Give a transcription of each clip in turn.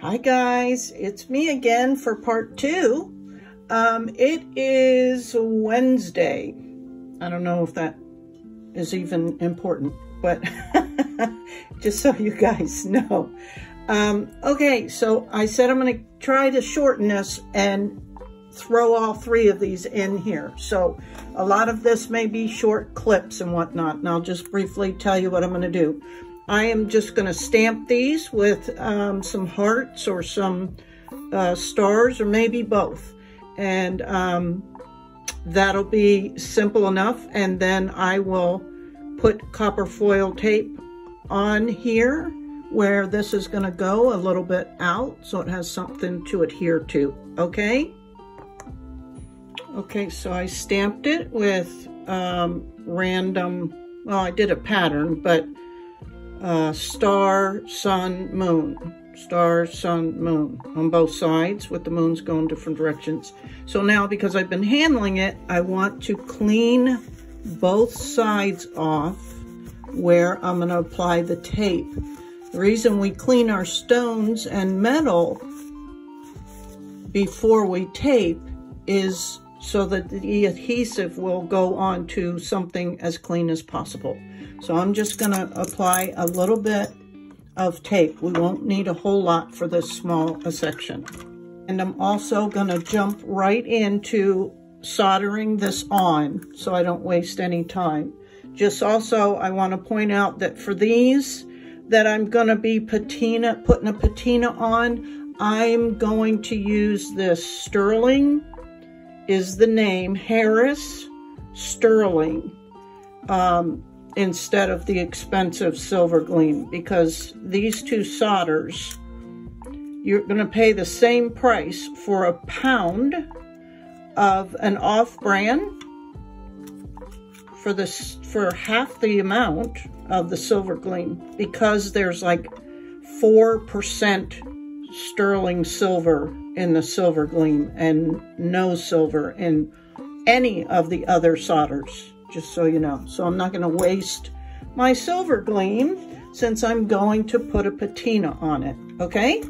Hi guys, it's me again for part 2. It is Wednesday. I don't know if that is even important, but just so you guys know. Okay, so I said I'm going to try to shorten this and throw all 3 of these in here. So a lot of this may be short clips and whatnot, and I'll just briefly tell you what I'm going to do. I am just going to stamp these with some hearts or some stars, or maybe both. And that'll be simple enough. And then I will put copper foil tape on here where this is going to go a little bit out, so it has something to adhere to. Okay? Okay, so I stamped it with random, well, I did a pattern, but star, sun, moon, star, sun, moon on both sides with the moons going different directions. So now, because I've been handling it, I want to clean both sides off where I'm going to apply the tape. The reason we clean our stones and metal before we tape is so that the adhesive will go onto something as clean as possible. So I'm just going to apply a little bit of tape. We won't need a whole lot for this small a section. And I'm also going to jump right into soldering this on so I don't waste any time. Just also, I want to point out that for these that I'm going to be putting a patina on, I'm going to use this Sterling, is the name, Harris Sterling, instead of the expensive Silver Gleam, because these two solders, you're going to pay the same price for a pound of an off-brand for half the amount of the Silver Gleam, because there's like 4% sterling silver in the Silver Gleam and no silver in any of the other solders, just so you know. So I'm not going to waste my Silver Gleam since I'm going to put a patina on it, okay?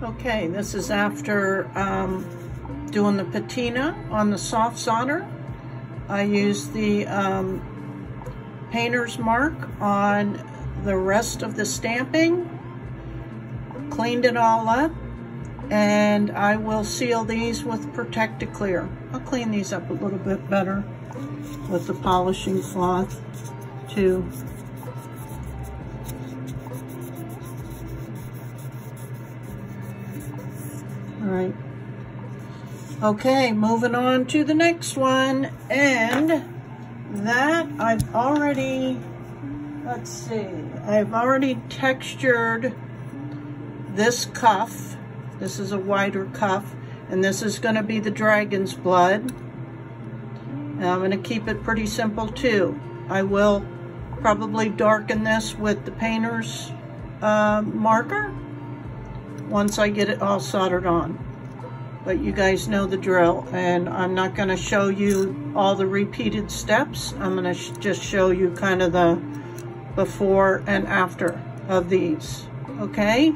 Okay, this is after doing the patina on the soft solder. I used the painter's mark on the rest of the stamping, cleaned it all up, and I will seal these with Protect Clear. I'll clean these up a little bit better with the polishing cloth too. All right. Okay, moving on to the next one, and that I've already, let's see, I've already textured this cuff. This is a wider cuff, and this is going to be the dragon's blood. And I'm going to keep it pretty simple too. I will probably darken this with the painter's marker once I get it all soldered on. But you guys know the drill, and I'm not going to show you all the repeated steps. I'm going to just show you kind of the before and after of these, okay?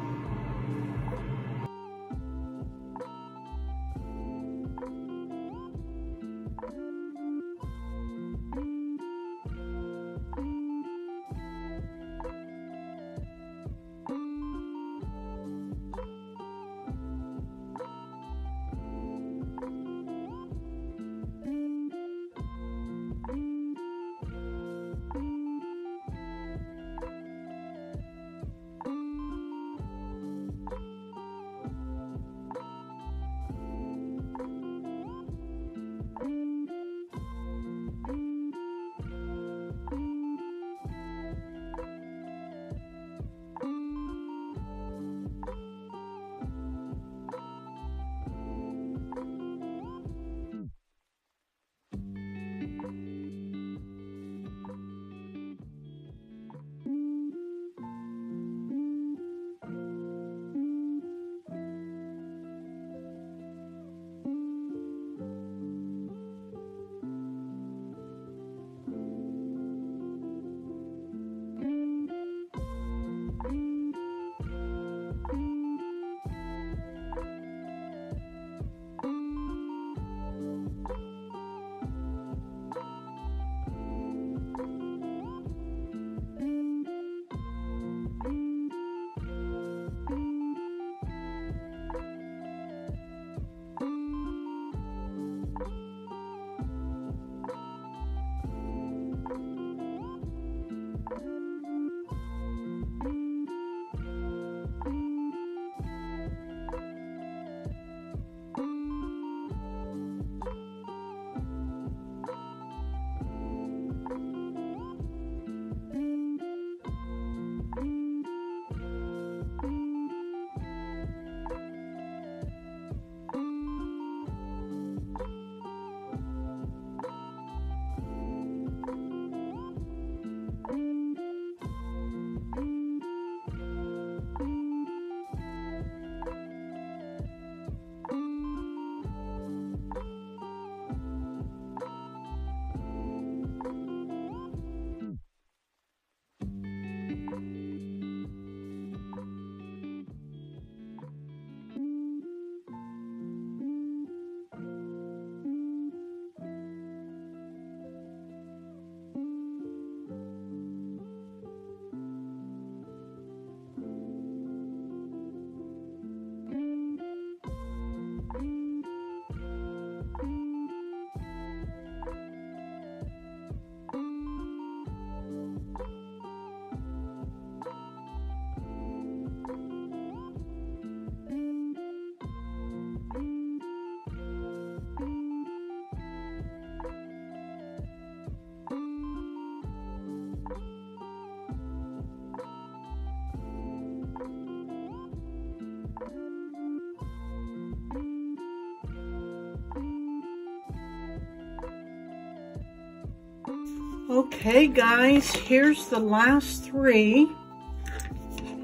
Okay guys, here's the last three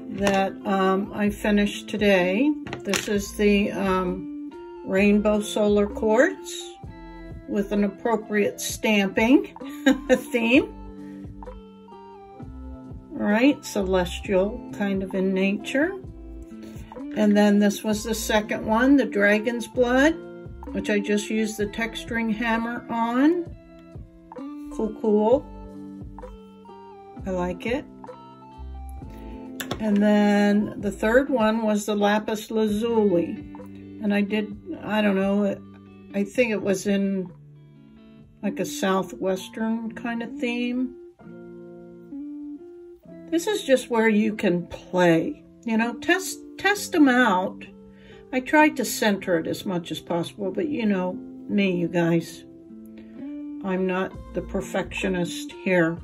that I finished today. This is the rainbow solar quartz with an appropriate stamping theme. All right, celestial kind of in nature. And then this was the second one, the dragon's blood, which I just used the texturing hammer on. Cool, cool. I like it. And then the third one was the lapis lazuli. And I don't know, I think it was in like a southwestern kind of theme. This is just where you can play, you know, test them out. I tried to center it as much as possible, but you know me, you guys. I'm not the perfectionist here,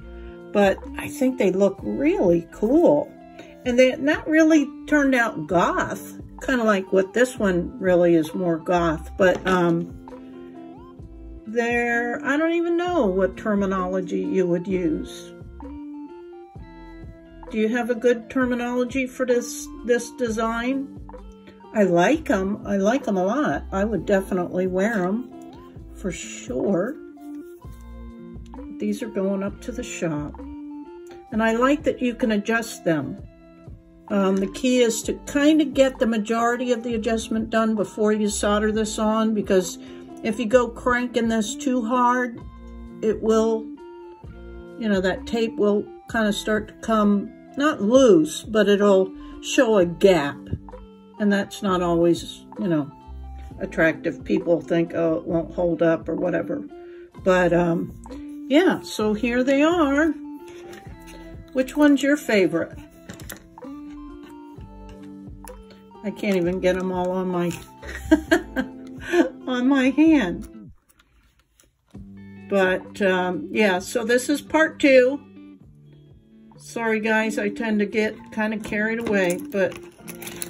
but I think they look really cool. And they're not really turned out goth, kind of like what this one really is, more goth, but I don't even know what terminology you would use. Do you have a good terminology for this design? I like them. I like them a lot. I would definitely wear them for sure. These are going up to the shop. And I like that you can adjust them. The key is to kind of get the majority of the adjustment done before you solder this on, because if you go cranking this too hard, it will, you know, that tape will kind of start to come, not loose, but it'll show a gap. And that's not always, you know, attractive. People think, oh, it won't hold up or whatever. But, yeah, so here they are. Which one's your favorite? I can't even get them all on my on my hand. But yeah, so this is part 2. Sorry guys, I tend to get kind of carried away, but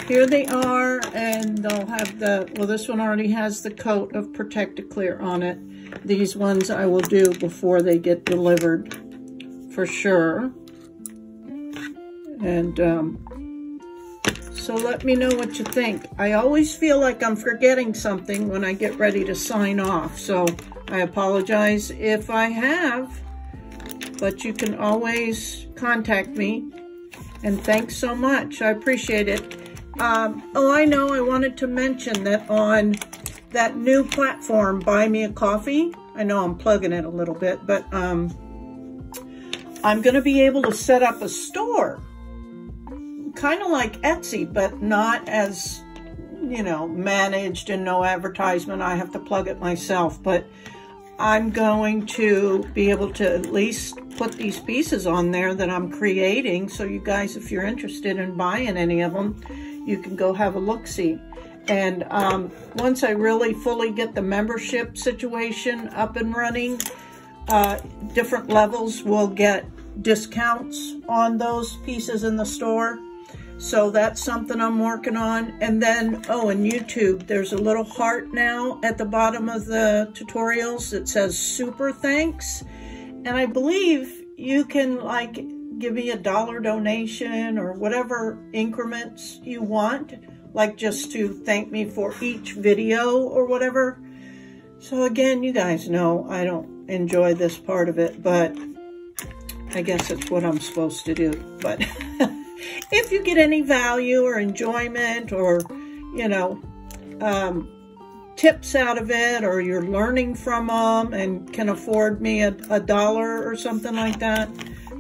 here they are, and they'll have the, well, this one already has the coat of Protect Clear on it. These ones I will do before they get delivered for sure. And so let me know what you think. I always feel like I'm forgetting something when I get ready to sign off, so I apologize if I have, but you can always contact me, and thanks so much. I appreciate it. Oh, I know, I wanted to mention that on that new platform, Buy Me a Coffee, I know I'm plugging it a little bit, but I'm going to be able to set up a store. Kind of like Etsy, but not as, you know, managed and no advertisement. I have to plug it myself, but I'm going to be able to at least put these pieces on there that I'm creating. So you guys, if you're interested in buying any of them, you can go have a look-see. And once I really fully get the membership situation up and running, different levels will get discounts on those pieces in the store. So that's something I'm working on. And then, oh, in YouTube, there's a little heart now at the bottom of the tutorials that says super thanks. And I believe you can like give me a $1 donation or whatever increments you want, like just to thank me for each video or whatever. So again, you guys know I don't enjoy this part of it, but I guess it's what I'm supposed to do. But if you get any value or enjoyment or, you know, tips out of it, or you're learning from them and can afford me a $1 or something like that,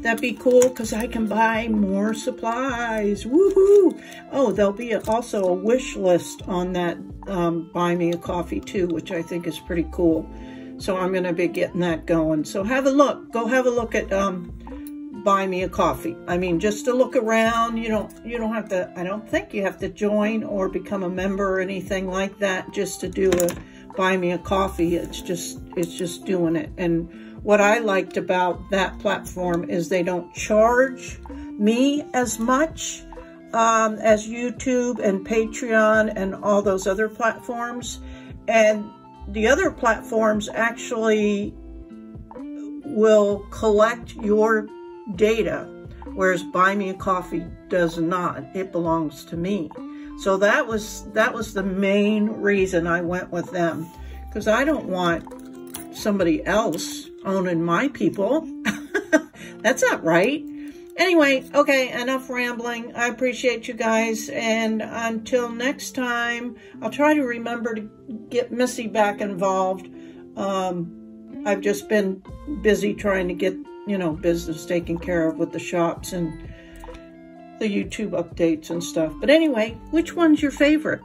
that'd be cool, because I can buy more supplies. Woohoo! Oh, there'll be also a wish list on that Buy Me a Coffee too, which I think is pretty cool. So I'm going to be getting that going. So have a look. Go have a look at Buy Me a Coffee. I mean, just to look around. You don't have to, I don't think you have to join or become a member or anything like that just to do a Buy Me a Coffee. It's just doing it. And what I liked about that platform is they don't charge me as much as YouTube and Patreon and all those other platforms. And the other platforms actually will collect your data, whereas Buy Me a Coffee does not. It belongs to me. So that was the main reason I went with them, because I don't want somebody else owning my people. That's not right. Anyway, okay, enough rambling. I appreciate you guys, and until next time, I'll try to remember to get Missy back involved. I've just been busy trying to get, you know, business taken care of with the shops and the YouTube updates and stuff. But anyway, which one's your favorite?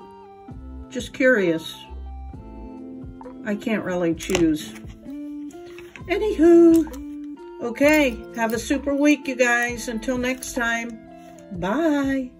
Just curious. I can't really choose. Anywho, okay, have a super week, you guys. Until next time, bye.